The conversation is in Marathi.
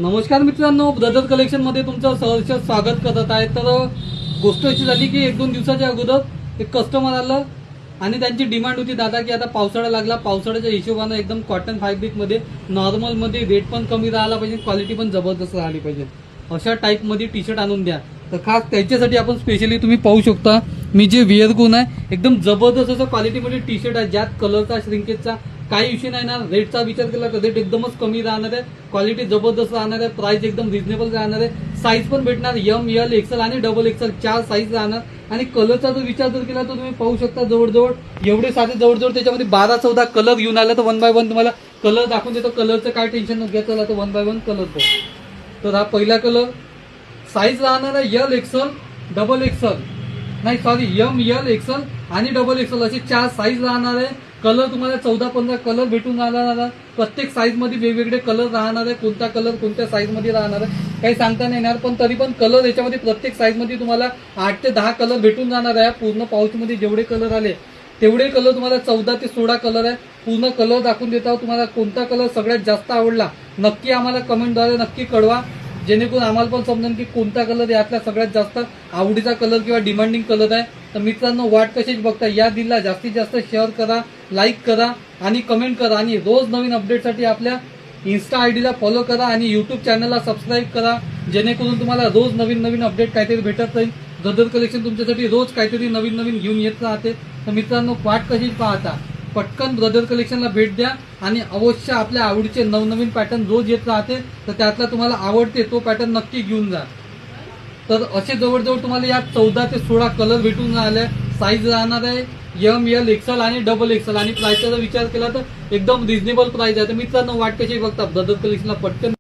नमस्कार मित्रांनो, ब्रदर कलेक्शन मध्ये तुमचं सहर्ष स्वागत करत आहे। तर गोष्ट अशी झाली की 1-2 दिवसाच्या अगोदर एक कस्टमर आलं आणि त्यांची डिमांड होती दादा की आता पावसाळा लागला, पावसाळ्याच्या हिशोबाने एकदम कॉटन फॅब्रिक मध्ये नॉर्मल मध्ये रेट पण कमी राहिला पाहिजे, क्वालिटी पण जबरदस्त राहिली पाहिजे, अशा टाइप मध्ये टी शर्ट आणून द्या। तर खास त्याच्यासाठी आपण स्पेशली तुम्ही पाहू शकता मी जे वेअर करून आहे एकदम जबरदस्त असं क्वालिटीमध्ये टी शर्ट आहे, ज्यात कलरचा श्रिंकेजचा काही इश्यू नाही ना। रेटचा विचार केला तर रेट एकदमच कमी राहणार आहे, क्वालिटी जबरदस्त राहणार आहे, प्राइस एकदम रिजनेबल राहणार आहे, साईज पण भेटणार एम एल एक्सेल आणि डबल एक्सेल 4 साईज राहणार। आणि कलरचा जर विचार जर केला तर तुम्ही पाहू शकता जवळजवळ एवढे सारे जवळजवळ त्याच्यामध्ये 12-14 कलर घेऊन आले। तर 1 बाय 1 तुम्हाला कलर दाखवून देतो, कलरचं काय टेन्शन न घ्या। चला तर 1 बाय 1 कलर पाहू। तर हा पहिला कलर साईज राहणार आहे एल एक्सेल डबल एक्सेल नाही सॉरी एम एल एक्सेल आणि डबल एक्सेल असे 4 साईज राहणार आहे। कलर तुम्हाला 14-15 कलर भेटून राहणार आहे, प्रत्येक साईज मध्ये वेगवेगळे कलर राहणार आहे। कोणता कलर कोणत्या साईज मध्ये राहणार आहे काही सांगता नाही येणार, पण तरी पण कलर याच्यामध्ये प्रत्येक साईज मध्ये तुम्हाला 8 ते 10 कलर भेटून जाणार आहे। पूर्ण पाऊच मध्ये जेवढे कलर आले तेवढे कलर तुम्हाला 14 ते 16 कलर आहे। पूर्ण कलर दाखवून देता, तुम्हाला कोणता कलर सगळ्यात जास्त आवडला नक्की आम्हाला कमेंटद्वारे नक्की कळवा, जेणेकरून आम्हाला पण समजेल की कोणता कलर यातला सगळ्यात जास्त आवडीचा कलर किंवा डिमांडिंग कलर आहे। तर मित्रांनो वाट कशीच बघता, या दिलला जास्तीत जास्त शेअर करा, लाईक करा आणि कमेंट करा, आणि रोज नवीन अपडेटसाठी आपल्या इन्स्टा आयडीला फॉलो करा आणि यूट्यूब चॅनलला सबस्क्राईब करा, जेणेकरून तुम्हाला रोज नवीन नवीन अपडेट काहीतरी भेटत राहील। ब्रदर कलेक्शन तुमच्यासाठी रोज काहीतरी नवीन नवीन घेऊन येत राहते। तर मित्रांनो वाट कशीच पाहता, पटकन ब्रदर कलेक्शनला भेट द्या आणि अवश्य आपल्या आवडीचे नवनवीन पॅटर्न रोज येत राहते, तर त्यातला तुम्हाला आवडते तो पॅटर्न नक्की घेऊन जा। तर असे जवळजवळ तुम्हाला या 14 ते 16 कलर भेटून राहिले, साईज राहणार आहे एम एल एक्सेल आणि डबल एक्सेल, आणि प्राइसचा जर विचार केला तर एकदम रिजनेबल प्राइस आहे। तर मित्रांनो वाट कशी बघता, ब्रदर कलेक्शनला पटकन